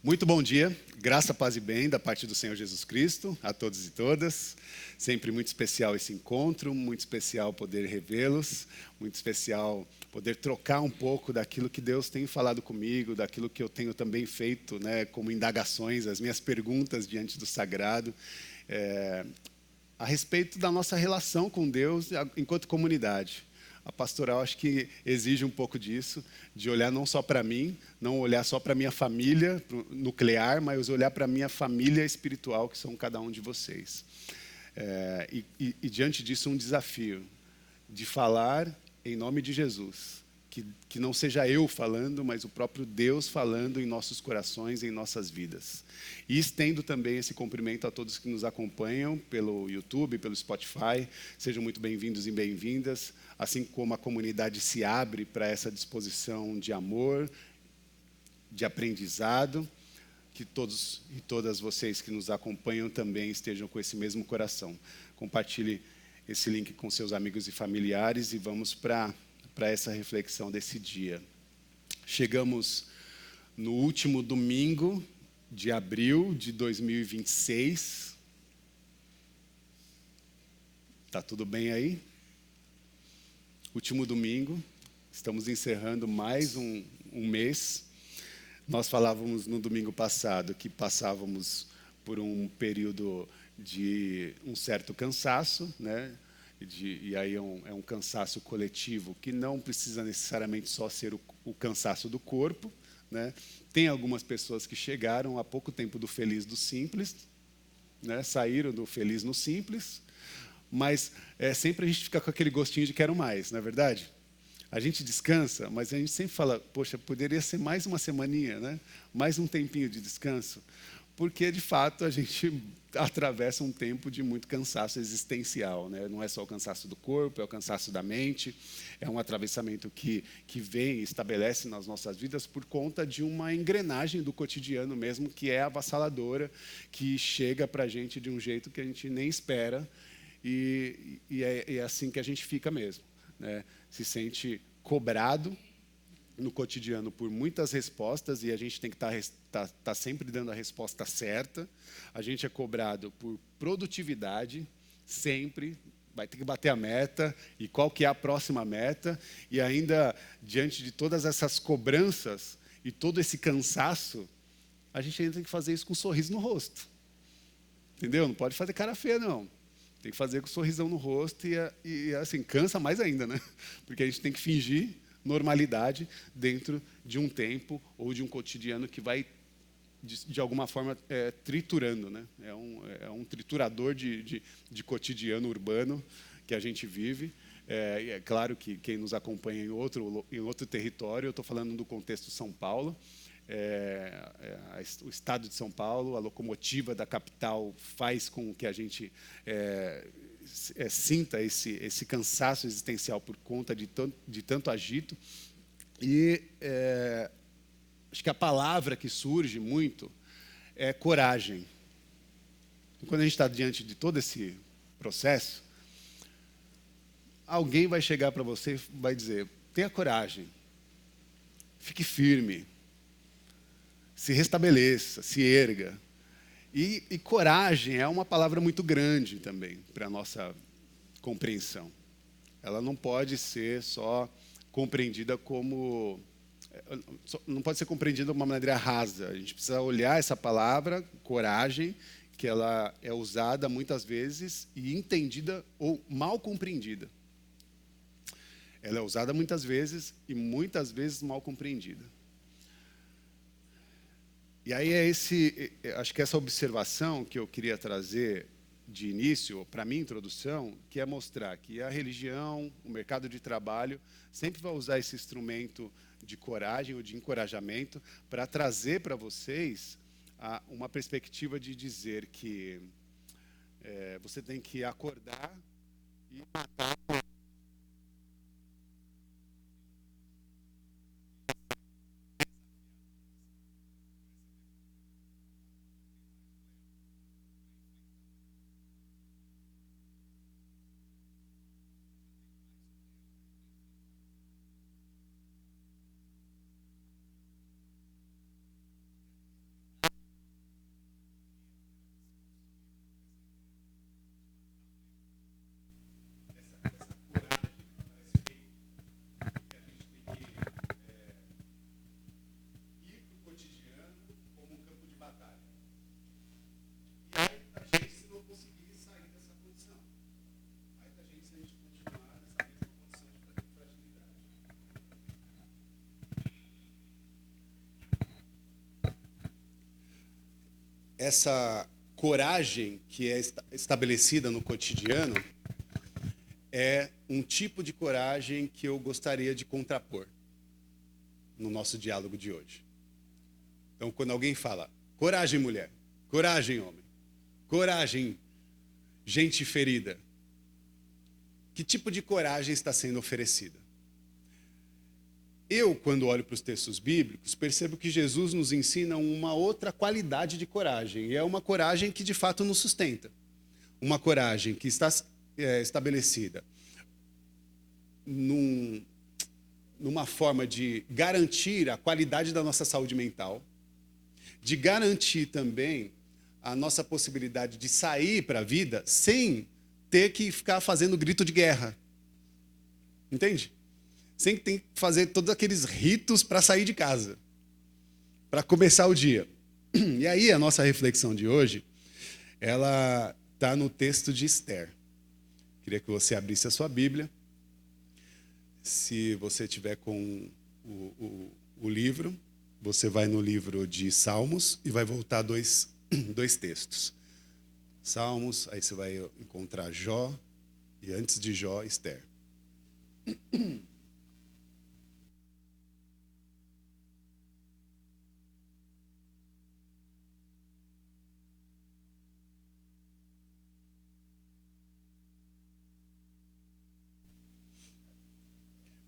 Muito bom dia, graça, paz e bem da parte do Senhor Jesus Cristo, a todos e todas. Sempre muito especial esse encontro, muito especial poder revê-los, muito especial poder trocar um pouco daquilo que Deus tem falado comigo, daquilo que eu tenho também feito, como indagações, as minhas perguntas diante do sagrado, a respeito da nossa relação com Deus enquanto comunidade. A pastoral acho que exige um pouco disso, de olhar não só para mim, não olhar só para a minha família nuclear, mas olhar para a minha família espiritual, que são cada um de vocês. E diante disso, um desafio de falar em nome de Jesus. Que não seja eu falando, mas o próprio Deus falando em nossos corações, em nossas vidas. E estendo também esse cumprimento a todos que nos acompanham pelo YouTube, pelo Spotify. Sejam muito bem-vindos e bem-vindas. Assim como a comunidade se abre para essa disposição de amor, de aprendizado, que todos e todas vocês que nos acompanham também estejam com esse mesmo coração. Compartilhe esse link com seus amigos e familiares e vamos para essa reflexão desse dia. Chegamos no último domingo de abril de 2026. Tá tudo bem aí? Último domingo, estamos encerrando mais um mês. Nós falávamos no domingo passado que passávamos por um período de um certo cansaço, e aí é um cansaço coletivo que não precisa necessariamente só ser o cansaço do corpo. Tem algumas pessoas que chegaram há pouco tempo do feliz do simples, saíram do feliz no simples, mas sempre a gente fica com aquele gostinho de quero mais, não é verdade? A gente descansa, mas a gente sempre fala, poxa, poderia ser mais uma semaninha, mais um tempinho de descanso, porque, de fato, a gente atravessa um tempo de muito cansaço existencial. Não é só o cansaço do corpo, é o cansaço da mente, é um atravessamento que vem e estabelece nas nossas vidas por conta de uma engrenagem do cotidiano mesmo, que é avassaladora, que chega para a gente de um jeito que a gente nem espera, e é assim que a gente fica mesmo. Se sente cobrado no cotidiano por muitas respostas e a gente tem que estar sempre dando a resposta certa. A gente é cobrado por produtividade, sempre, vai ter que bater a meta, e qual que é a próxima meta, e ainda, diante de todas essas cobranças e todo esse cansaço, a gente ainda tem que fazer isso com um sorriso no rosto. Entendeu? Não pode fazer cara feia, não. Tem que fazer com um sorrisão no rosto e assim, cansa mais ainda, Porque a gente tem que fingir normalidade dentro de um tempo ou de um cotidiano que vai, de alguma forma, triturando. É um triturador de cotidiano urbano que a gente vive. É claro que quem nos acompanha em outro território, eu estou falando do contexto São Paulo, o estado de São Paulo, a locomotiva da capital faz com que a gente sinta esse cansaço existencial por conta de tanto agito. E acho que a palavra que surge muito é coragem. E quando a gente está diante de todo esse processo, alguém vai chegar para você e vai dizer, tenha coragem, fique firme, se restabeleça, se erga. E coragem é uma palavra muito grande também para a nossa compreensão. Ela não pode ser só compreendida como... Não pode ser compreendida de uma maneira rasa. A gente precisa olhar essa palavra, coragem, que ela é usada muitas vezes e entendida ou mal compreendida. Ela é usada muitas vezes e muitas vezes mal compreendida. E aí acho que essa observação que eu queria trazer de início, para a minha introdução, que é mostrar que a religião, o mercado de trabalho, sempre vai usar esse instrumento de coragem ou de encorajamento para trazer para vocês uma perspectiva de dizer que você tem que acordar e matar. essa coragem que é estabelecida no cotidiano é um tipo de coragem que eu gostaria de contrapor no nosso diálogo de hoje. Então, quando alguém fala, coragem, mulher, coragem, homem, coragem, gente ferida, que tipo de coragem está sendo oferecida? Eu, quando olho para os textos bíblicos, percebo que Jesus nos ensina uma outra qualidade de coragem, e é uma coragem que de fato nos sustenta. Uma coragem que está estabelecida numa forma de garantir a qualidade da nossa saúde mental, de garantir também a nossa possibilidade de sair para a vida sem ter que ficar fazendo grito de guerra. Entende? Sem ter que fazer todos aqueles ritos para sair de casa, para começar o dia. E aí a nossa reflexão de hoje, ela está no texto de Esther. Queria que você abrisse a sua Bíblia. Se você tiver com o livro, você vai no livro de Salmos e vai voltar dois textos. Salmos, aí você vai encontrar Jó, e antes de Jó, Esther.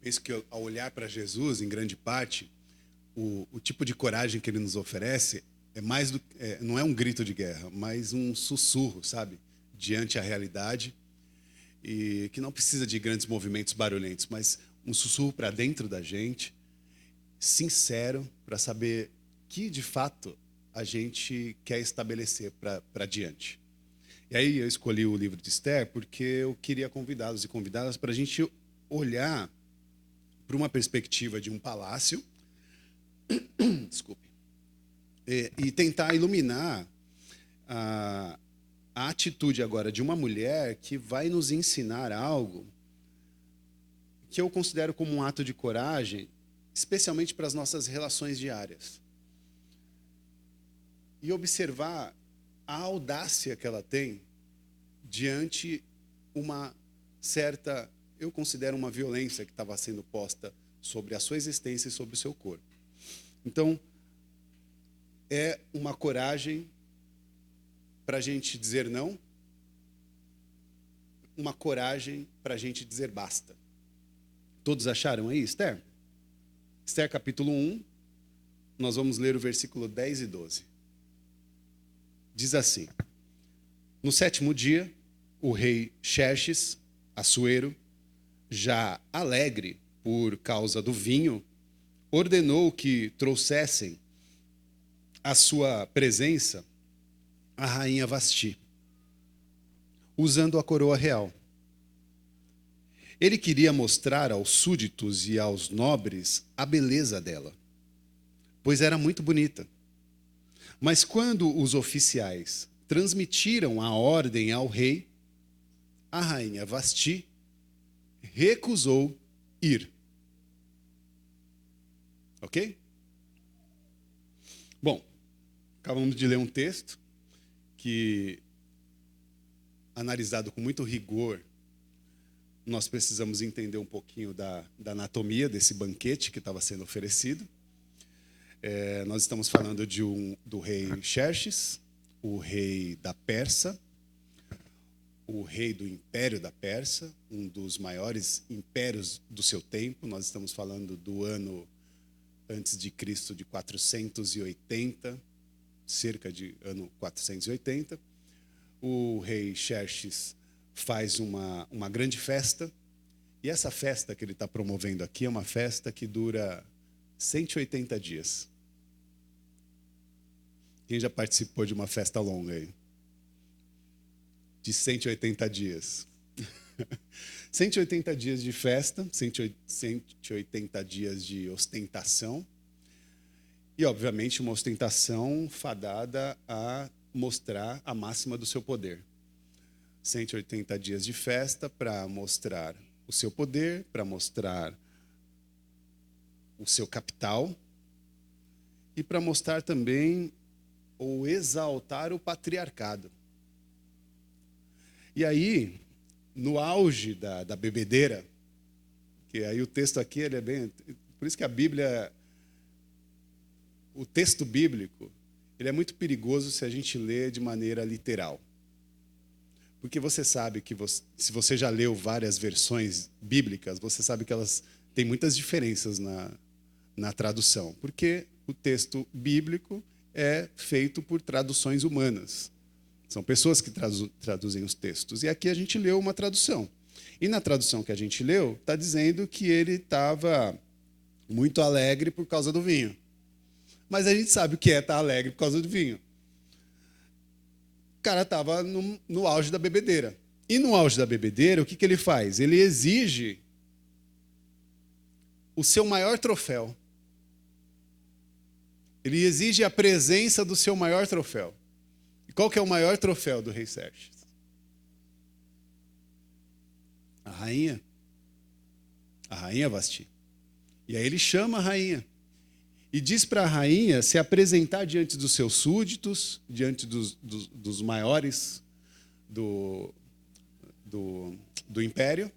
Penso que ao olhar para Jesus, em grande parte, o tipo de coragem que ele nos oferece é mais não é um grito de guerra, mas um sussurro, sabe? Diante a realidade, e que não precisa de grandes movimentos barulhentos, mas um sussurro para dentro da gente, sincero, para saber que, de fato, a gente quer estabelecer para diante. E aí eu escolhi o livro de Esther porque eu queria convidá-los e convidá-las para a gente olhar para uma perspectiva de um palácio, desculpe, e tentar iluminar a atitude agora de uma mulher que vai nos ensinar algo que eu considero como um ato de coragem, especialmente para as nossas relações diárias. E observar a audácia que ela tem diante uma certa, eu considero uma violência que estava sendo posta sobre a sua existência e sobre o seu corpo. Então, é uma coragem para a gente dizer não, uma coragem para a gente dizer basta. Todos acharam aí, Esther? Esther capítulo 1, nós vamos ler o versículo 10 e 12. Diz assim: no 7º dia, o rei Xerxes, Assuero, já alegre por causa do vinho, ordenou que trouxessem à sua presença a rainha Vasti, usando a coroa real. Ele queria mostrar aos súditos e aos nobres a beleza dela, pois era muito bonita. Mas quando os oficiais transmitiram a ordem ao rei, a rainha Vasti recusou ir. Ok? Bom, acabamos de ler um texto que, analisado com muito rigor, nós precisamos entender um pouquinho da anatomia desse banquete que estava sendo oferecido. Nós estamos falando do rei Xerxes, o rei da Pérsia, o rei do Império da Pérsia, um dos maiores impérios do seu tempo. Nós estamos falando do ano antes de Cristo de 480, cerca de ano 480. O rei Xerxes faz uma grande festa, e essa festa que ele está promovendo aqui é uma festa que dura 180 dias. Quem já participou de uma festa longa aí? De 180 dias. 180 dias de festa, 180 dias de ostentação. E, obviamente, uma ostentação fadada a mostrar a máxima do seu poder. 180 dias de festa para mostrar o seu poder, para mostrar o seu capital e para mostrar também ou exaltar o patriarcado. E aí, no auge da bebedeira, que aí o texto aqui ele é bem... Por isso que a Bíblia, o texto bíblico, ele é muito perigoso se a gente lê de maneira literal. Porque você sabe que, se você já leu várias versões bíblicas, você sabe que elas têm muitas diferenças na tradução. Porque o texto bíblico é feito por traduções humanas. São pessoas que traduzem os textos. E aqui a gente leu uma tradução. E na tradução que a gente leu, está dizendo que ele estava muito alegre por causa do vinho. Mas a gente sabe o que é estar alegre por causa do vinho. O cara estava no auge da bebedeira. E no auge da bebedeira, o que ele faz? Ele exige o seu maior troféu. Ele exige a presença do seu maior troféu. E qual que é o maior troféu do rei Xerxes? A rainha. A rainha Vasti. E aí ele chama a rainha. E diz para a rainha se apresentar diante dos seus súditos, diante dos maiores do império.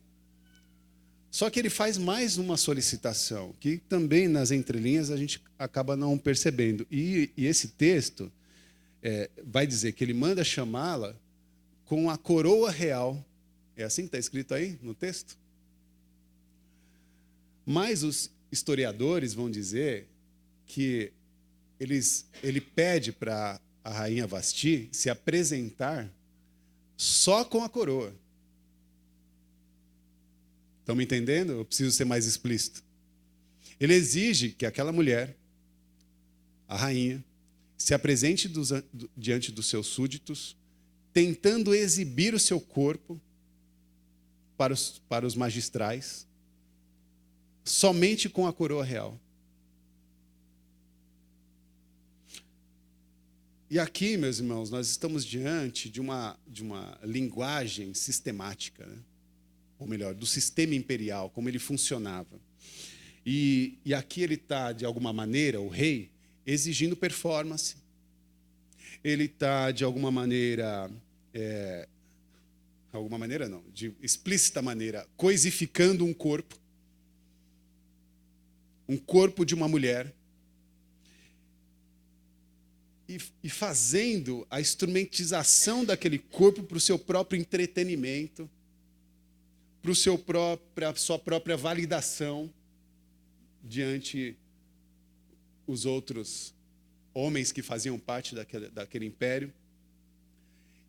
Só que ele faz mais uma solicitação, que também nas entrelinhas a gente acaba não percebendo. E esse texto vai dizer que ele manda chamá-la com a coroa real. É assim que está escrito aí no texto? Mas os historiadores vão dizer que ele pede para a rainha Vasti se apresentar só com a coroa. Estão me entendendo? Eu preciso ser mais explícito. Ele exige que aquela mulher, a rainha, se apresente diante dos seus súditos, tentando exibir o seu corpo para os magistrais, somente com a coroa real. E aqui, meus irmãos, nós estamos diante de uma linguagem sistemática, né? Ou melhor, do sistema imperial, como ele funcionava. E aqui ele está, de alguma maneira, o rei, exigindo performance. Ele está, de alguma maneira, de explícita maneira, coisificando um corpo de uma mulher, e fazendo a instrumentização daquele corpo para o seu próprio entretenimento, para a sua própria validação diante os outros homens que faziam parte daquele império,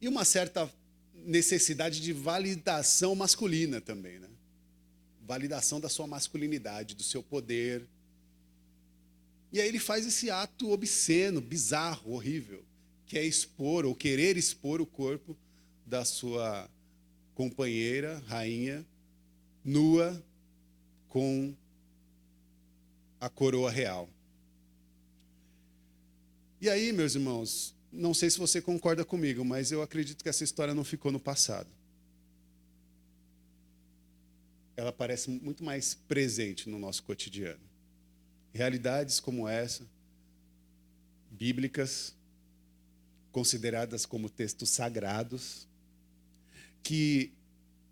e uma certa necessidade de validação masculina também, né? Validação da sua masculinidade, do seu poder. E aí ele faz esse ato obsceno, bizarro, horrível, que é expor ou querer expor o corpo da sua companheira, rainha, nua, com a coroa real. E aí, meus irmãos, não sei se você concorda comigo, mas eu acredito que essa história não ficou no passado. Ela parece muito mais presente no nosso cotidiano. Realidades como essa, bíblicas, consideradas como textos sagrados, que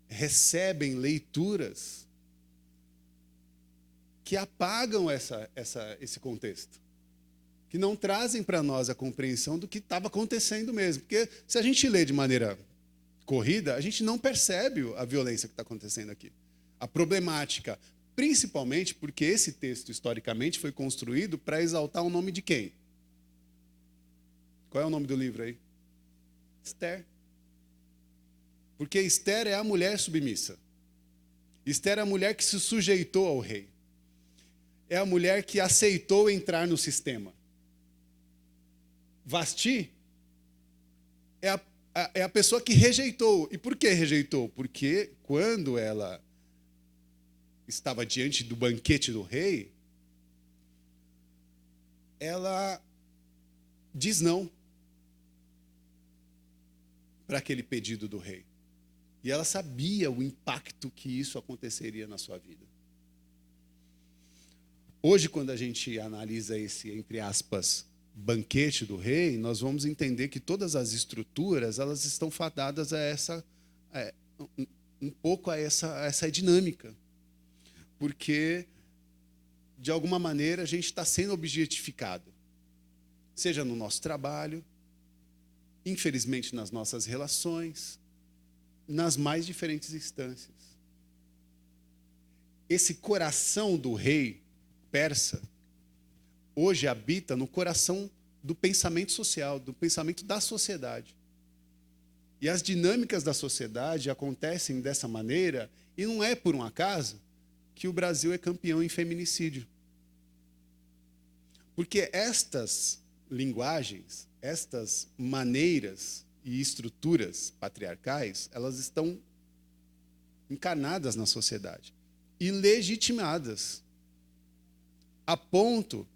recebem leituras que apagam esse contexto, que não trazem para nós a compreensão do que estava acontecendo mesmo. Porque se a gente lê de maneira corrida, a gente não percebe a violência que está acontecendo aqui. A problemática, principalmente porque esse texto, historicamente, foi construído para exaltar o nome de quem? Qual é o nome do livro aí? Esther. Porque Esther é a mulher submissa. Esther é a mulher que se sujeitou ao rei. É a mulher que aceitou entrar no sistema. Vasti é a pessoa que rejeitou. E por que rejeitou? Porque quando ela estava diante do banquete do rei, ela diz não para aquele pedido do rei. E ela sabia o impacto que isso aconteceria na sua vida. Hoje, quando a gente analisa esse, entre aspas, banquete do rei, nós vamos entender que todas as estruturas elas estão fadadas a um pouco a essa dinâmica, porque de alguma maneira a gente está sendo objetificado, seja no nosso trabalho, infelizmente nas nossas relações, nas mais diferentes instâncias. Esse coração do rei persa hoje habita no coração do pensamento social, do pensamento da sociedade. E as dinâmicas da sociedade acontecem dessa maneira, e não é por um acaso que o Brasil é campeão em feminicídio. Porque estas linguagens, estas maneiras e estruturas patriarcais, elas estão encarnadas na sociedade e legitimadas, a ponto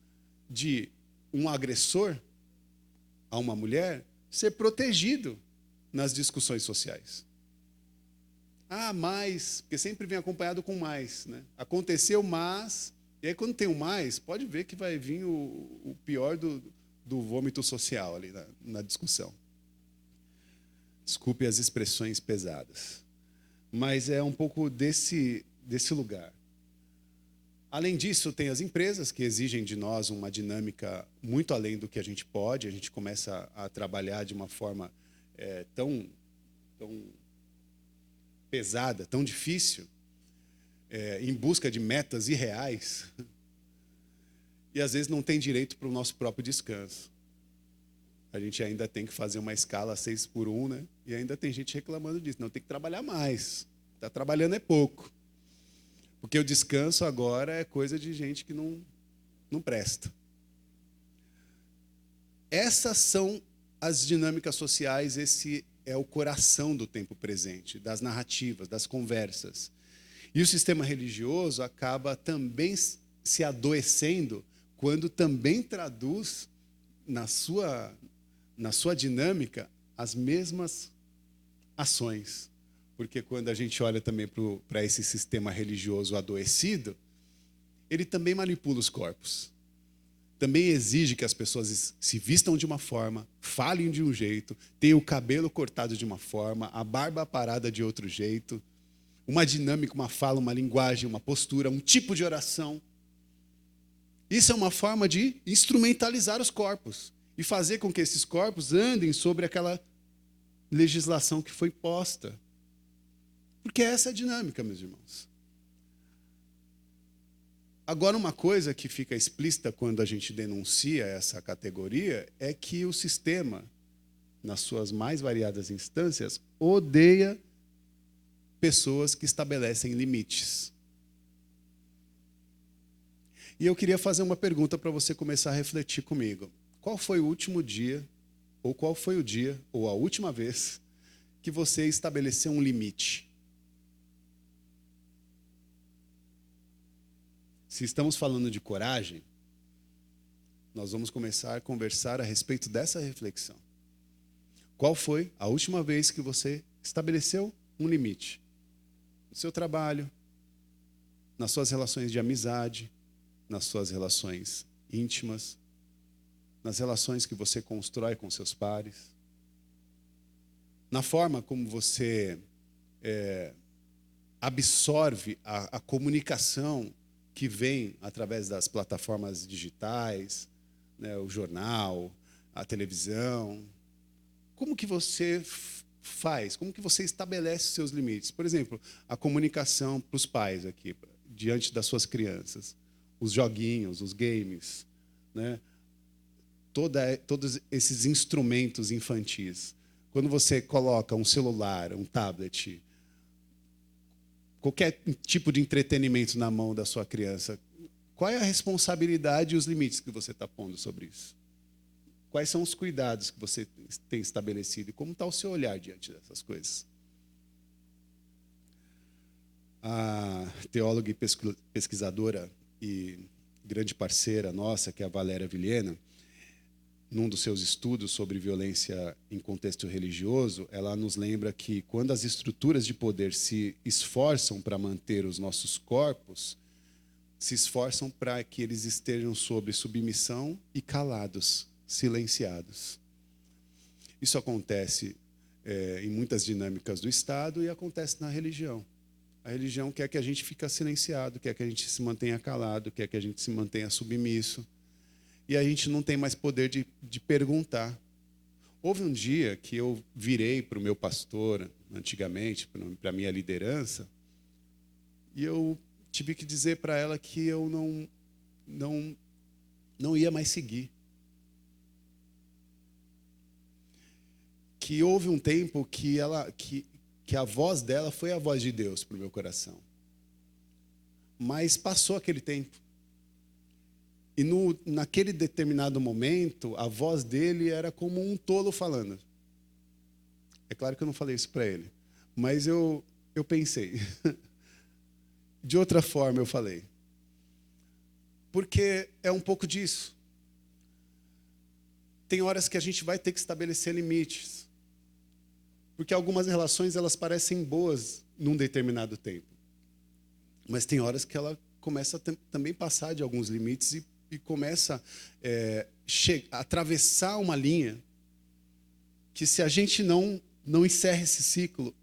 de um agressor a uma mulher ser protegido nas discussões sociais. Mais, porque sempre vem acompanhado com mais, né? Aconteceu, mas... E aí, quando tem o mais, pode ver que vai vir o pior do vômito social ali na discussão. Desculpe as expressões pesadas. Mas é um pouco desse lugar. Além disso, tem as empresas que exigem de nós uma dinâmica muito além do que a gente pode. A gente começa a trabalhar de uma forma tão pesada, tão difícil, em busca de metas irreais, e às vezes não tem direito para o nosso próprio descanso. A gente ainda tem que fazer uma escala 6x1, né? E ainda tem gente reclamando disso. Não, tem que trabalhar mais. Está trabalhando é pouco. Porque o descanso agora é coisa de gente que não presta. Essas são as dinâmicas sociais, esse é o coração do tempo presente, das narrativas, das conversas. E o sistema religioso acaba também se adoecendo quando também traduz na sua dinâmica as mesmas ações. Porque quando a gente olha também para esse sistema religioso adoecido, ele também manipula os corpos. Também exige que as pessoas se vistam de uma forma, falem de um jeito, tenham o cabelo cortado de uma forma, a barba parada de outro jeito, uma dinâmica, uma fala, uma linguagem, uma postura, um tipo de oração. Isso é uma forma de instrumentalizar os corpos e fazer com que esses corpos andem sobre aquela legislação que foi posta. Porque essa é a dinâmica, meus irmãos. Agora, uma coisa que fica explícita quando a gente denuncia essa categoria é que o sistema, nas suas mais variadas instâncias, odeia pessoas que estabelecem limites. E eu queria fazer uma pergunta para você começar a refletir comigo. Qual foi o último dia, ou qual foi o dia, ou a última vez, que você estabeleceu um limite? Se estamos falando de coragem, nós vamos começar a conversar a respeito dessa reflexão. Qual foi a última vez que você estabeleceu um limite? No seu trabalho, nas suas relações de amizade, nas suas relações íntimas, nas relações que você constrói com seus pares, na forma como você absorve a comunicação que vem através das plataformas digitais, né, o jornal, a televisão. Como que você faz? Como que você estabelece os seus limites? Por exemplo, a comunicação para os pais aqui, diante das suas crianças. Os joguinhos, os games, né? Todos esses instrumentos infantis. Quando você coloca um celular, um tablet, qualquer tipo de entretenimento na mão da sua criança, qual é a responsabilidade e os limites que você está pondo sobre isso? Quais são os cuidados que você tem estabelecido? E como está o seu olhar diante dessas coisas? A teóloga e pesquisadora e grande parceira nossa, que é a Valéria Vilhena, num dos seus estudos sobre violência em contexto religioso, ela nos lembra que quando as estruturas de poder se esforçam para manter os nossos corpos, se esforçam para que eles estejam sob submissão e calados, silenciados. Isso acontece em muitas dinâmicas do Estado e acontece na religião. A religião quer que a gente fique silenciado, quer que a gente se mantenha calado, quer que a gente se mantenha submisso. E a gente não tem mais poder de perguntar. Houve um dia que eu virei para o meu pastor, antigamente, para a minha liderança, e eu tive que dizer para ela que eu não ia mais seguir. Que houve um tempo que a voz dela foi a voz de Deus para o meu coração. Mas passou aquele tempo. E naquele determinado momento, a voz dele era como um tolo falando. É claro que eu não falei isso para ele. Mas eu pensei. De outra forma eu falei. Porque é um pouco disso. Tem horas que a gente vai ter que estabelecer limites. Porque algumas relações elas parecem boas num determinado tempo. Mas tem horas que ela começa a também passar de alguns limites e começa a atravessar uma linha que, se a gente não encerra esse ciclo,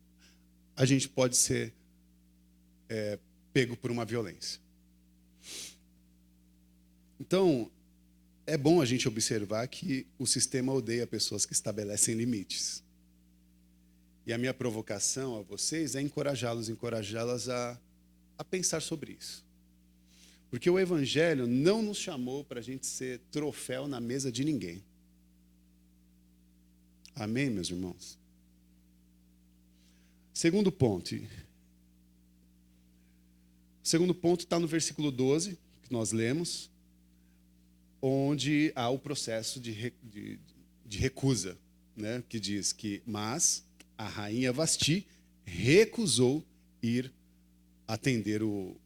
a gente pode ser pego por uma violência. Então, é bom a gente observar que o sistema odeia pessoas que estabelecem limites. E a minha provocação a vocês é encorajá-las a pensar sobre isso. Porque o Evangelho não nos chamou para a gente ser troféu na mesa de ninguém. Amém, meus irmãos? Segundo ponto. O segundo ponto está no versículo 12, que nós lemos, onde há o processo de recusa, né? Que diz que, mas a rainha Vasti recusou ir atender o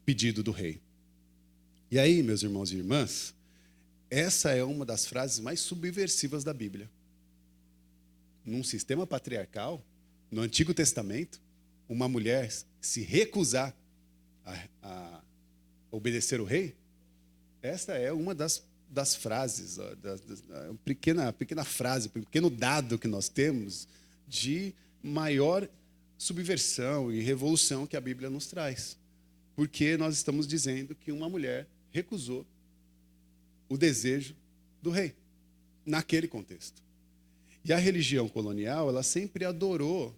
pedido do rei. E aí, meus irmãos e irmãs, essa é uma das frases mais subversivas da Bíblia. Num sistema patriarcal, no Antigo Testamento, uma mulher se recusar a obedecer o rei, essa é uma das frases, pequena frase, pequeno dado que nós temos de maior subversão e revolução que a Bíblia nos traz. Porque nós estamos dizendo que uma mulher recusou o desejo do rei, naquele contexto. E a religião colonial, ela sempre adorou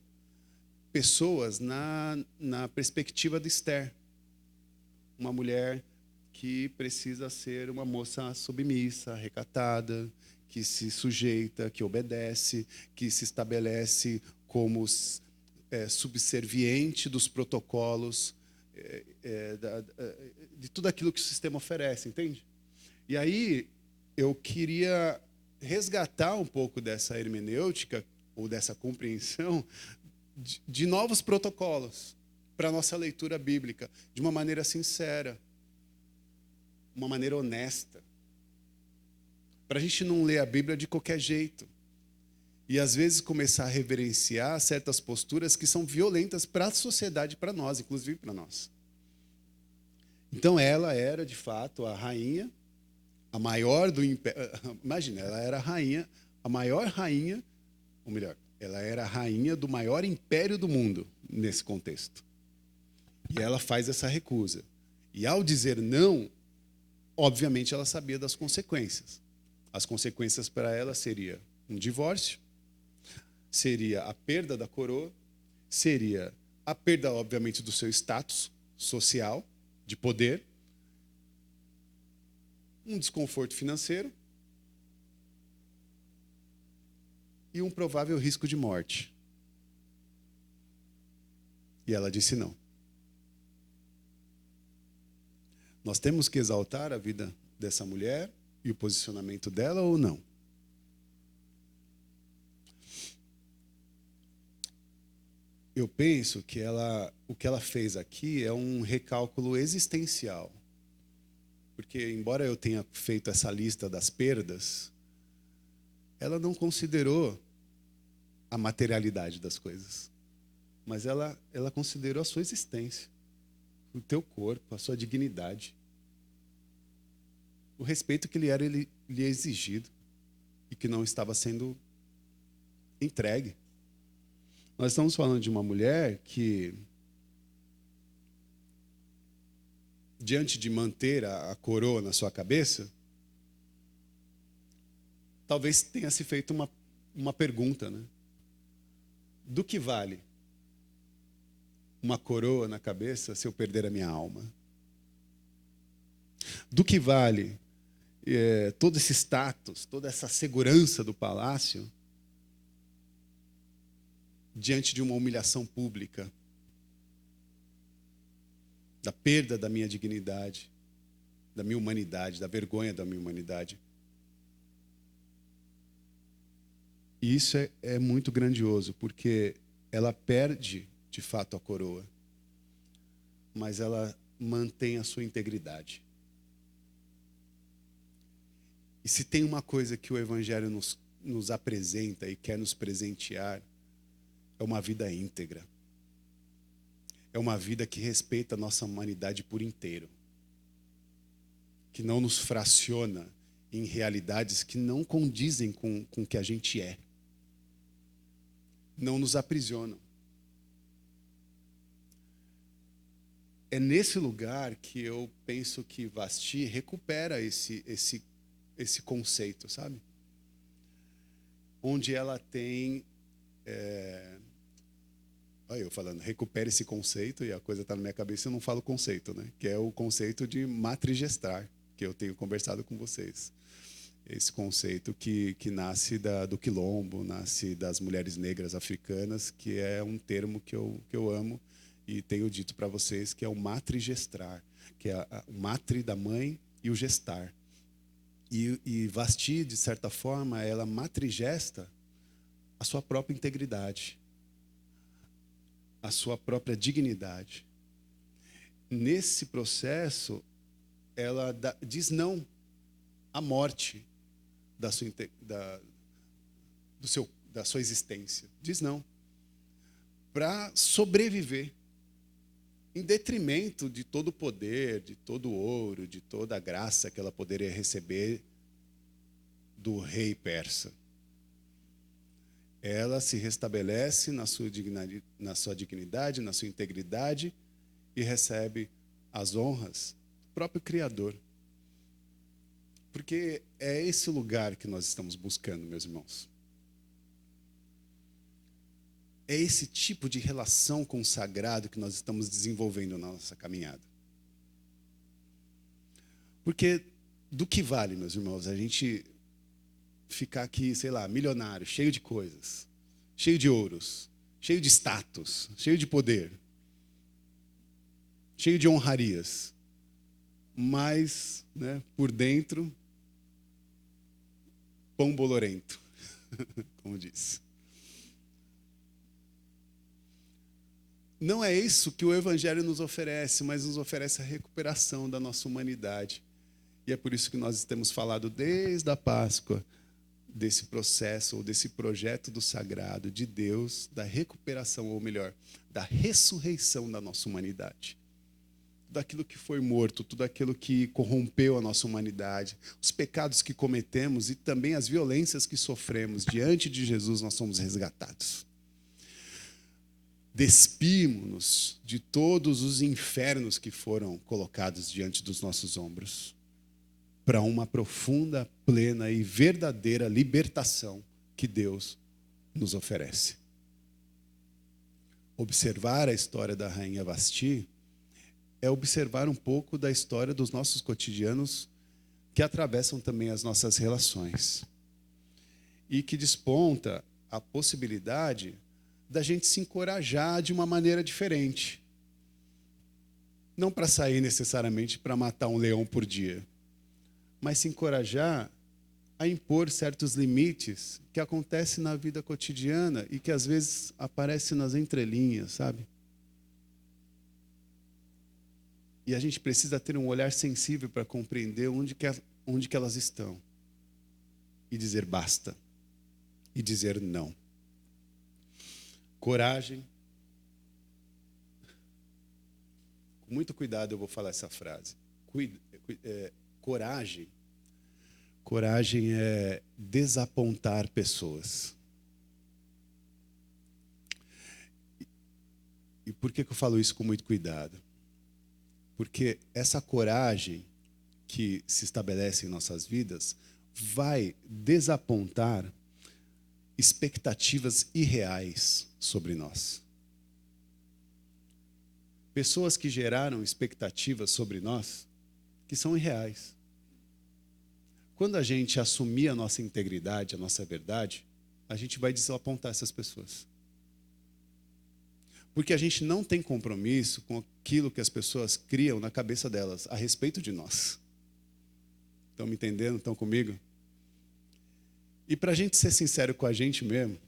pessoas na perspectiva de Esther. Uma mulher que precisa ser uma moça submissa, recatada, que se sujeita, que obedece, que se estabelece como subserviente dos protocolos, de tudo aquilo que o sistema oferece, entende? E aí eu queria resgatar um pouco dessa hermenêutica, ou dessa compreensão, de novos protocolos para a nossa leitura bíblica, de uma maneira sincera, uma maneira honesta, para a gente não ler a Bíblia de qualquer jeito. E, às vezes, começar a reverenciar certas posturas que são violentas para a sociedade, para nós, inclusive para nós. Então, ela era, de fato, a rainha, a maior do império. Imagina, ela era a rainha, a maior rainha, ou melhor, ela era a rainha do maior império do mundo, nesse contexto. E ela faz essa recusa. E, ao dizer não, obviamente, ela sabia das consequências. As consequências para ela seria um divórcio, seria a perda da coroa, seria a perda, obviamente, do seu status social, de poder, um desconforto financeiro e um provável risco de morte. E ela disse não. Nós temos que exaltar a vida dessa mulher e o posicionamento dela ou não? Eu penso que o que ela fez aqui é um recálculo existencial. Porque, embora eu tenha feito essa lista das perdas, ela não considerou a materialidade das coisas. Mas ela considerou a sua existência, o teu corpo, a sua dignidade, o respeito que lhe é exigido. e que não estava sendo entregue. Nós estamos falando de uma mulher que, diante de manter a coroa na sua cabeça, talvez tenha se feito uma pergunta, né? Do que vale uma coroa na cabeça se eu perder a minha alma? Do que vale todo esse status, toda essa segurança do palácio diante de uma humilhação pública, da perda da minha dignidade, da minha humanidade, da vergonha da minha humanidade? E isso é muito grandioso, porque ela perde, de fato, a coroa, mas ela mantém a sua integridade. E se tem uma coisa que o Evangelho nos apresenta e quer nos presentear, é uma vida íntegra. É uma vida que respeita a nossa humanidade por inteiro. Que não nos fraciona em realidades que não condizem com o que a gente é. Não nos aprisionam. É nesse lugar que eu penso que Vasti recupera esse conceito, sabe? Onde ela tem... Olha eu falando, recupera esse conceito, e a coisa está na minha cabeça, eu não falo conceito, né? Que é o conceito de matrigestar, que eu tenho conversado com vocês. Esse conceito que nasce do quilombo, nasce das mulheres negras africanas, que é um termo que eu amo e tenho dito para vocês, que é o matrigestar, que é o matre da mãe e o gestar. E Vasti, de certa forma, ela matrigesta a sua própria integridade, a sua própria dignidade. Nesse processo, ela diz não à morte da sua existência. Diz não. Para sobreviver, em detrimento de todo o poder, de todo o ouro, de toda a graça que ela poderia receber do rei persa. Ela se restabelece na sua dignidade, na sua integridade, e recebe as honras do próprio Criador. Porque é esse lugar que nós estamos buscando, meus irmãos. É esse tipo de relação com o sagrado que nós estamos desenvolvendo na nossa caminhada. Porque do que vale, meus irmãos, a gente ficar aqui, sei lá, milionário, cheio de coisas, cheio de ouros, cheio de status, cheio de poder, cheio de honrarias, mas, né, por dentro, pão bolorento, como diz. Não é isso que o Evangelho nos oferece, mas nos oferece a recuperação da nossa humanidade. E é por isso que nós temos falado desde a Páscoa desse processo, ou desse projeto do sagrado, de Deus, da recuperação, ou melhor, da ressurreição da nossa humanidade. Tudo aquilo que foi morto, tudo aquilo que corrompeu a nossa humanidade, os pecados que cometemos e também as violências que sofremos, diante de Jesus nós somos resgatados. Despimos-nos de todos os infernos que foram colocados diante dos nossos ombros, para uma profunda, plena e verdadeira libertação que Deus nos oferece. Observar a história da rainha Vasti é observar um pouco da história dos nossos cotidianos, que atravessam também as nossas relações, e que desponta a possibilidade da gente se encorajar de uma maneira diferente. Não para sair necessariamente para matar um leão por dia, mas se encorajar a impor certos limites que acontecem na vida cotidiana e que às vezes aparecem nas entrelinhas, sabe? E a gente precisa ter um olhar sensível para compreender onde que elas estão. E dizer basta. E dizer não. Coragem. Com muito cuidado eu vou falar essa frase. Coragem Coragem é desapontar pessoas. E por que eu falo isso com muito cuidado? Porque essa coragem que se estabelece em nossas vidas vai desapontar expectativas irreais sobre nós. Pessoas que geraram expectativas sobre nós que são irreais. Quando a gente assumir a nossa integridade, a nossa verdade, a gente vai desapontar essas pessoas. Porque a gente não tem compromisso com aquilo que as pessoas criam na cabeça delas a respeito de nós. Estão me entendendo? Estão comigo? E para a gente ser sincero com a gente mesmo,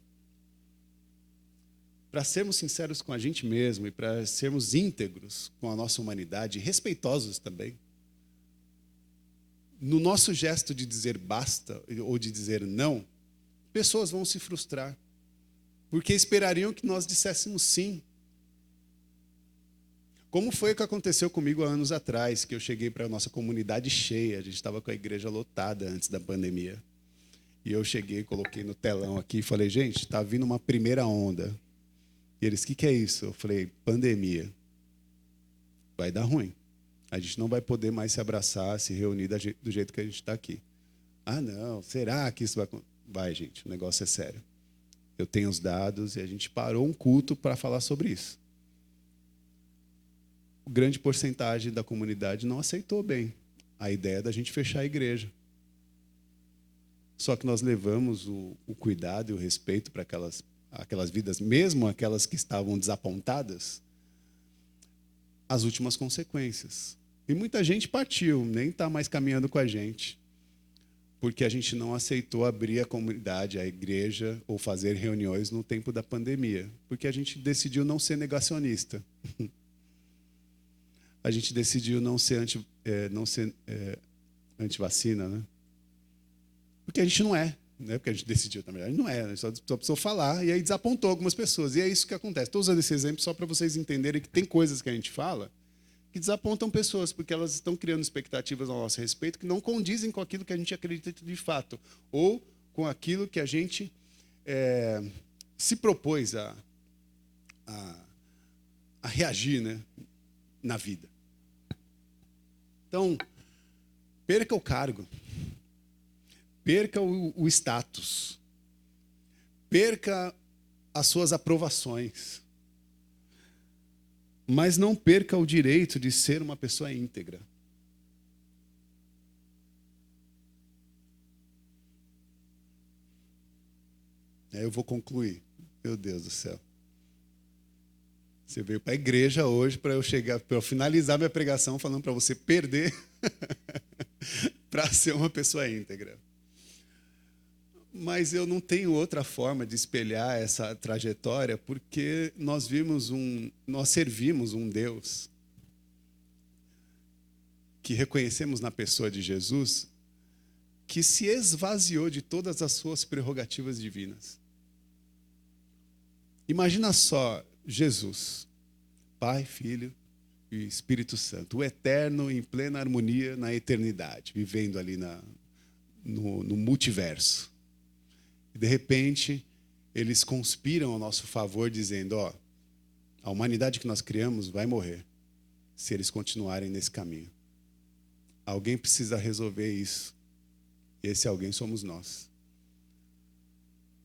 para sermos sinceros com a gente mesmo e para sermos íntegros com a nossa humanidade, respeitosos também, no nosso gesto de dizer basta ou de dizer não, pessoas vão se frustrar, porque esperariam que nós disséssemos sim. Como foi o que aconteceu comigo há anos atrás, que eu cheguei para a nossa comunidade cheia, a gente estava com a igreja lotada antes da pandemia. E eu cheguei, coloquei no telão aqui e falei, gente, está vindo uma primeira onda. E eles, o que é isso? Eu falei, pandemia. Vai dar ruim. A gente não vai poder mais se abraçar, se reunir do jeito que a gente está aqui. Ah, não, será que isso vai acontecer? Vai, gente, o negócio é sério. Eu tenho os dados e a gente parou um culto para falar sobre isso. Grande porcentagem da comunidade não aceitou bem a ideia da gente fechar a igreja. Só que nós levamos o cuidado e o respeito para aquelas vidas, mesmo aquelas que estavam desapontadas, as últimas consequências. E muita gente partiu, nem está mais caminhando com a gente, porque a gente não aceitou abrir a comunidade, a igreja, ou fazer reuniões no tempo da pandemia, porque a gente decidiu não ser negacionista. A gente decidiu não ser antivacina, né? Porque a gente não é, né? Porque a gente decidiu também. A gente não é, só precisou falar e aí desapontou algumas pessoas. E é isso que acontece. Estou usando esse exemplo só para vocês entenderem que tem coisas que a gente fala que desapontam pessoas, porque elas estão criando expectativas ao nosso respeito que não condizem com aquilo que a gente acredita de fato, ou com aquilo que a gente se propôs a reagir, né, na vida. Então, perca o cargo, perca o status, perca as suas aprovações, mas não perca o direito de ser uma pessoa íntegra. Eu vou concluir. Meu Deus do céu. Você veio para a igreja hoje para eu finalizar minha pregação falando para você perder para ser uma pessoa íntegra. Mas eu não tenho outra forma de espelhar essa trajetória, porque nós servimos um Deus que reconhecemos na pessoa de Jesus, que se esvaziou de todas as suas prerrogativas divinas. Imagina só Jesus, Pai, Filho e Espírito Santo, o eterno em plena harmonia na eternidade, vivendo ali no multiverso. E de repente, eles conspiram ao nosso favor, dizendo, a humanidade que nós criamos vai morrer se eles continuarem nesse caminho. Alguém precisa resolver isso. E esse alguém somos nós.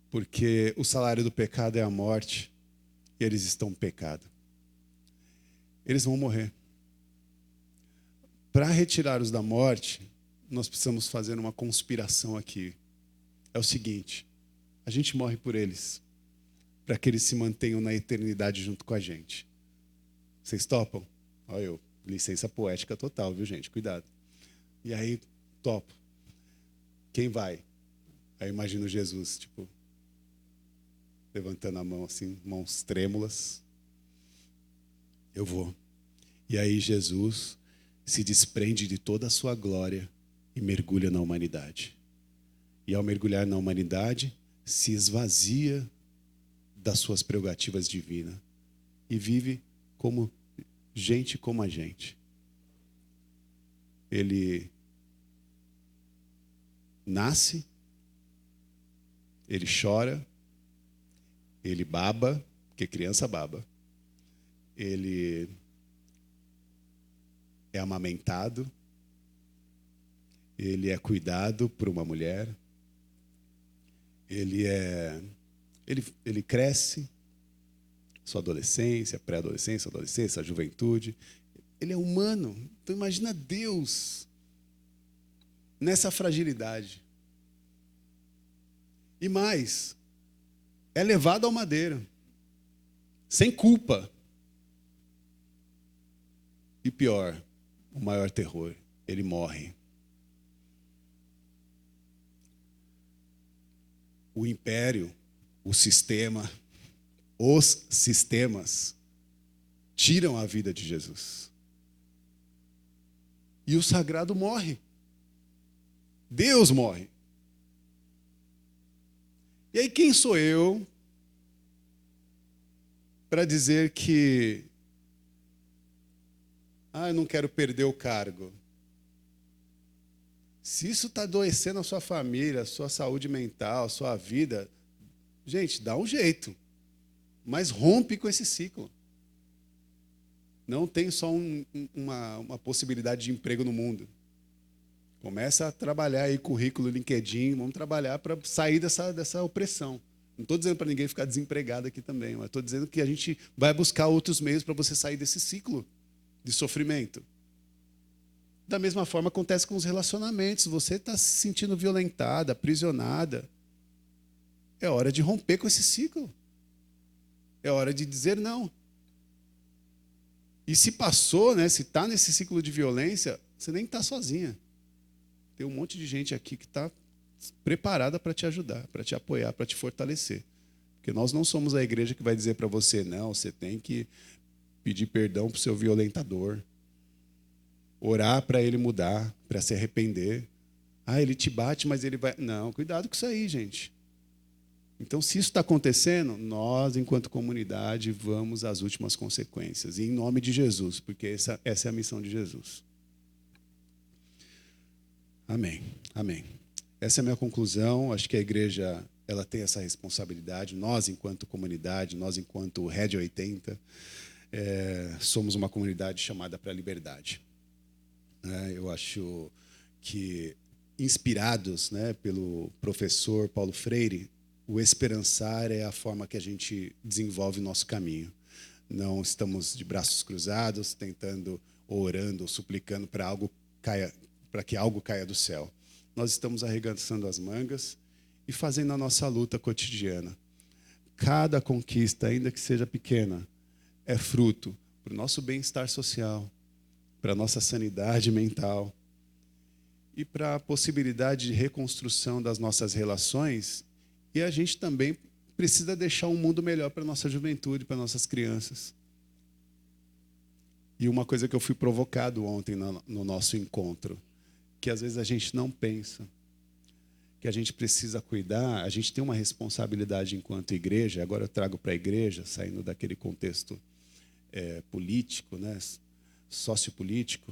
Porque o salário do pecado é a morte, e eles estão no pecado. Eles vão morrer. Para retirá-los da morte, nós precisamos fazer uma conspiração aqui. É o seguinte, a gente morre por eles, para que eles se mantenham na eternidade junto com a gente. Vocês topam? Olha eu, licença poética total, viu, gente? Cuidado. E aí, topo. Quem vai? Aí eu imagino Jesus, tipo, levantando a mão assim, mãos trêmulas. Eu vou. E aí Jesus se desprende de toda a sua glória e mergulha na humanidade. E ao mergulhar na humanidade, se esvazia das suas prerrogativas divinas e vive como gente como a gente. Ele nasce, ele chora, ele baba, porque criança baba, ele é amamentado, ele é cuidado por uma mulher, ele cresce, sua adolescência, pré-adolescência, adolescência, juventude. Ele é humano. Então imagina Deus nessa fragilidade. E mais, é levado ao madeiro, sem culpa. E pior, o maior terror, ele morre. O império, o sistema, os sistemas tiram a vida de Jesus. E o sagrado morre. Deus morre. E aí quem sou eu para dizer que eu não quero perder o cargo? Se isso está adoecendo a sua família, a sua saúde mental, a sua vida, gente, dá um jeito. Mas rompe com esse ciclo. Não tem só uma possibilidade de emprego no mundo. Começa a trabalhar aí, currículo, LinkedIn, vamos trabalhar para sair dessa opressão. Não estou dizendo para ninguém ficar desempregado aqui também, mas estou dizendo que a gente vai buscar outros meios para você sair desse ciclo de sofrimento. Da mesma forma acontece com os relacionamentos. Você está se sentindo violentada, aprisionada. É hora de romper com esse ciclo. É hora de dizer não. E se passou, né, se está nesse ciclo de violência, você nem está sozinha. Tem um monte de gente aqui que está preparada para te ajudar, para te apoiar, para te fortalecer. Porque nós não somos a igreja que vai dizer para você, não, você tem que pedir perdão para o seu violentador. Orar para ele mudar, para se arrepender. Ele te bate, mas ele vai... Não, cuidado com isso aí, gente. Então, se isso está acontecendo, nós, enquanto comunidade, vamos às últimas consequências. E em nome de Jesus, porque essa é a missão de Jesus. Amém. Amém. Essa é a minha conclusão. Acho que a igreja ela tem essa responsabilidade. Nós, enquanto comunidade, nós, enquanto Red 80, somos uma comunidade chamada para a liberdade. Eu acho que, inspirados, né, pelo professor Paulo Freire, o esperançar é a forma que a gente desenvolve o nosso caminho. Não estamos de braços cruzados, tentando, orando, suplicando para que algo caia do céu. Nós estamos arregaçando as mangas e fazendo a nossa luta cotidiana. Cada conquista, ainda que seja pequena, é fruto para o nosso bem-estar social, para a nossa sanidade mental e para a possibilidade de reconstrução das nossas relações. E a gente também precisa deixar um mundo melhor para a nossa juventude, para nossas crianças. E uma coisa que eu fui provocado ontem no nosso encontro, que às vezes a gente não pensa, que a gente precisa cuidar, a gente tem uma responsabilidade enquanto igreja, agora eu trago para a igreja, saindo daquele contexto político, né, sociopolítico,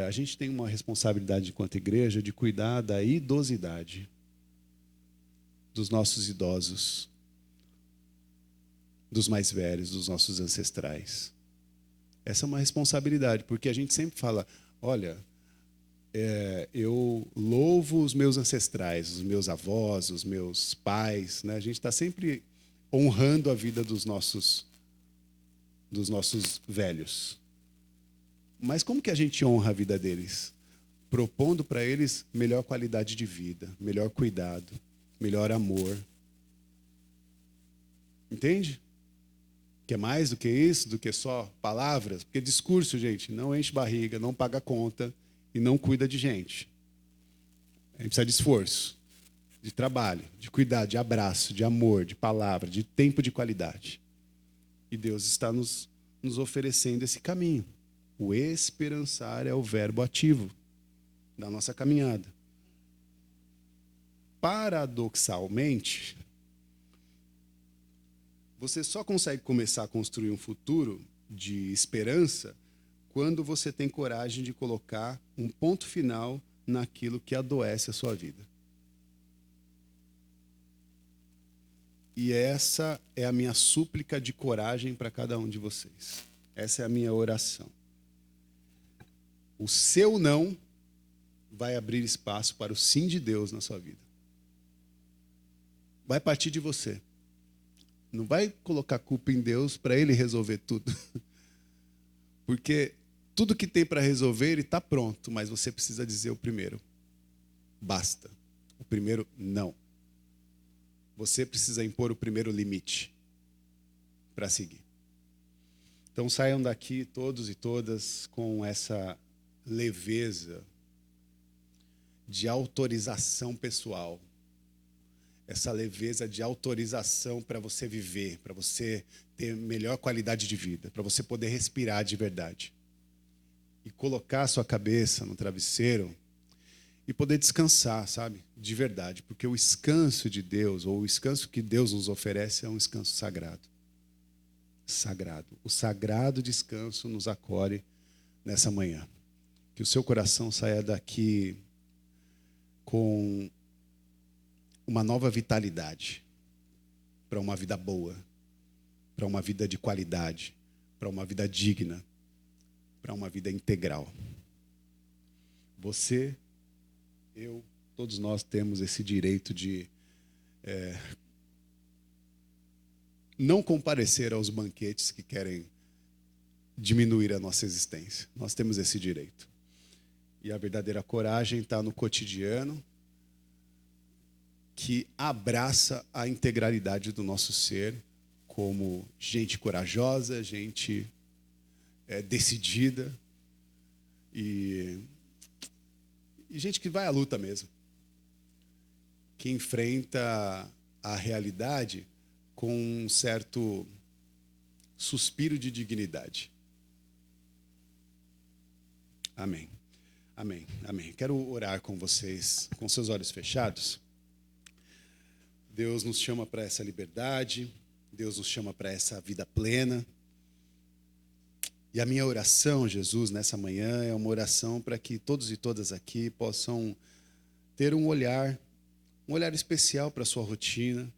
a gente tem uma responsabilidade enquanto igreja de cuidar da idosidade dos nossos idosos, dos mais velhos, dos nossos ancestrais. Essa é uma responsabilidade, porque a gente sempre fala, olha, eu louvo os meus ancestrais, os meus avós, os meus pais, né? A gente está sempre honrando a vida dos nossos velhos. Mas como que a gente honra a vida deles? Propondo para eles melhor qualidade de vida, melhor cuidado, melhor amor. Entende? Que é mais do que isso, do que só palavras. Porque discurso, gente, não enche barriga, não paga conta e não cuida de gente. A gente precisa de esforço, de trabalho, de cuidado, de abraço, de amor, de palavra, de tempo de qualidade. E Deus está nos oferecendo esse caminho. O esperançar é o verbo ativo da nossa caminhada. Paradoxalmente, você só consegue começar a construir um futuro de esperança quando você tem coragem de colocar um ponto final naquilo que adoece a sua vida. E essa é a minha súplica de coragem para cada um de vocês. Essa é a minha oração. O seu não vai abrir espaço para o sim de Deus na sua vida. Vai partir de você. Não vai colocar culpa em Deus para Ele resolver tudo. Porque tudo que tem para resolver, Ele está pronto, mas você precisa dizer o primeiro. Basta. O primeiro, não. Você precisa impor o primeiro limite para seguir. Então saiam daqui todos e todas com essa leveza de autorização pessoal. Essa leveza de autorização para você viver, para você ter melhor qualidade de vida, para você poder respirar de verdade. E colocar a sua cabeça no travesseiro e poder descansar, sabe? De verdade. Porque o descanso de Deus, ou o descanso que Deus nos oferece, é um descanso sagrado. Sagrado. O sagrado descanso nos acolhe nessa manhã. Que o seu coração saia daqui com uma nova vitalidade para uma vida boa, para uma vida de qualidade, para uma vida digna, para uma vida integral. Você, eu, todos nós temos esse direito de não comparecer aos banquetes que querem diminuir a nossa existência. Nós temos esse direito. E a verdadeira coragem está no cotidiano, que abraça a integralidade do nosso ser como gente corajosa, gente decidida e gente que vai à luta mesmo, que enfrenta a realidade com um certo suspiro de dignidade. Amém. Amém. Amém. Quero orar com vocês, com seus olhos fechados. Deus nos chama para essa liberdade, Deus nos chama para essa vida plena. E a minha oração, Jesus, nessa manhã, é uma oração para que todos e todas aqui possam ter um olhar especial para a sua rotina,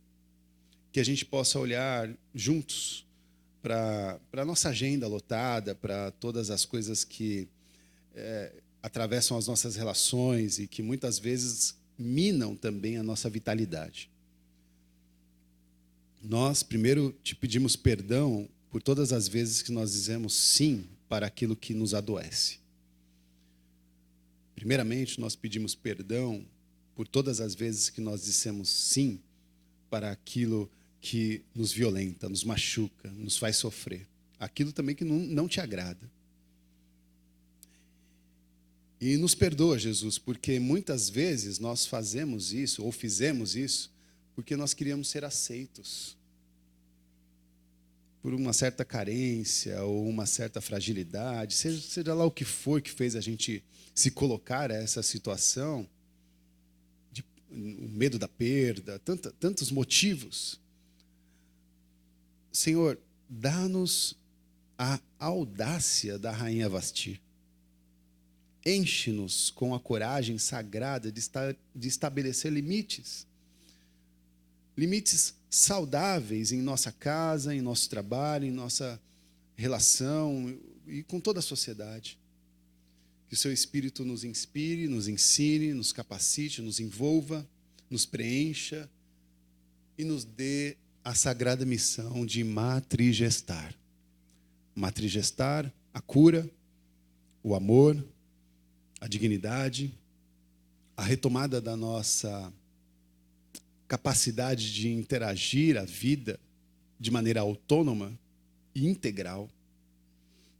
que a gente possa olhar juntos para a nossa agenda lotada, para todas as coisas que atravessam as nossas relações e que muitas vezes minam também a nossa vitalidade. Nós, primeiro, te pedimos perdão por todas as vezes que nós dizemos sim para aquilo que nos adoece. Primeiramente, nós pedimos perdão por todas as vezes que nós dissemos sim para aquilo que nos violenta, nos machuca, nos faz sofrer. Aquilo também que não te agrada. E nos perdoa, Jesus, porque muitas vezes nós fazemos isso, ou fizemos isso, porque nós queríamos ser aceitos por uma certa carência ou uma certa fragilidade, seja lá o que for que fez a gente se colocar a essa situação, o medo da perda, tantos motivos. Senhor, dá-nos a audácia da rainha Vasti. Enche-nos com a coragem sagrada de estabelecer limites. Limites saudáveis em nossa casa, em nosso trabalho, em nossa relação e com toda a sociedade. Que o seu Espírito nos inspire, nos ensine, nos capacite, nos envolva, nos preencha e nos dê a sagrada missão de matrigestar. Matrigestar a cura, o amor, a dignidade, a retomada da nossa capacidade de interagir a vida de maneira autônoma e integral.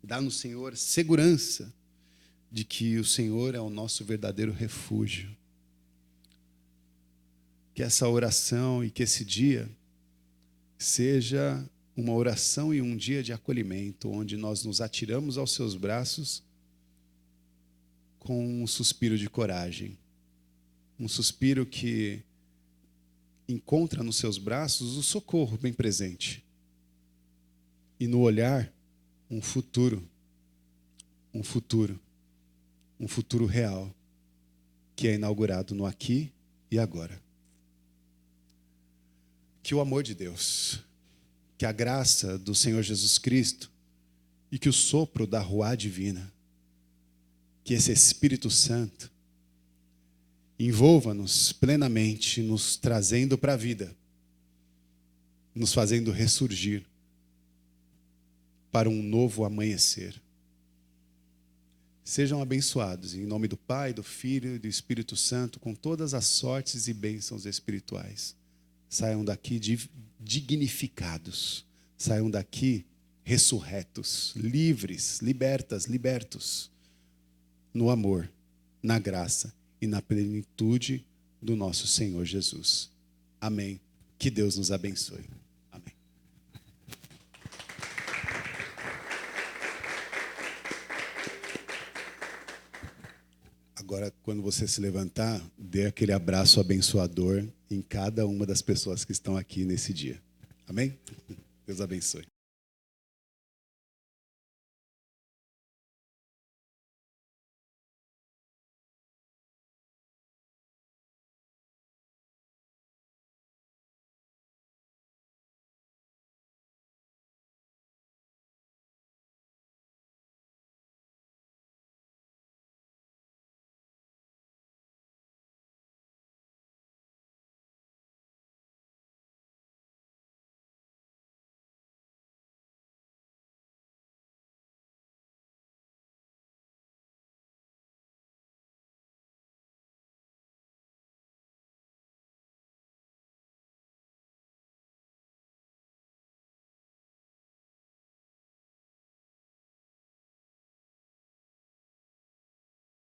Dá-nos, Senhor, segurança de que o Senhor é o nosso verdadeiro refúgio. Que essa oração e que esse dia seja uma oração e um dia de acolhimento, onde nós nos atiramos aos seus braços com um suspiro de coragem. Um suspiro que encontra nos seus braços o socorro bem presente. E no olhar, um futuro real. que é inaugurado no aqui e agora. Que o amor de Deus, que a graça do Senhor Jesus Cristo e que o sopro da Ruá divina, que esse Espírito Santo envolva-nos plenamente, nos trazendo para a vida, nos fazendo ressurgir para um novo amanhecer. Sejam abençoados em nome do Pai, do Filho e do Espírito Santo, com todas as sortes e bênçãos espirituais. Saiam daqui dignificados, saiam daqui ressurretos, livres, libertos, no amor, na graça e na plenitude do nosso Senhor Jesus. Amém. Que Deus nos abençoe. Amém. Agora, quando você se levantar, dê aquele abraço abençoador em cada uma das pessoas que estão aqui nesse dia. Amém? Deus abençoe.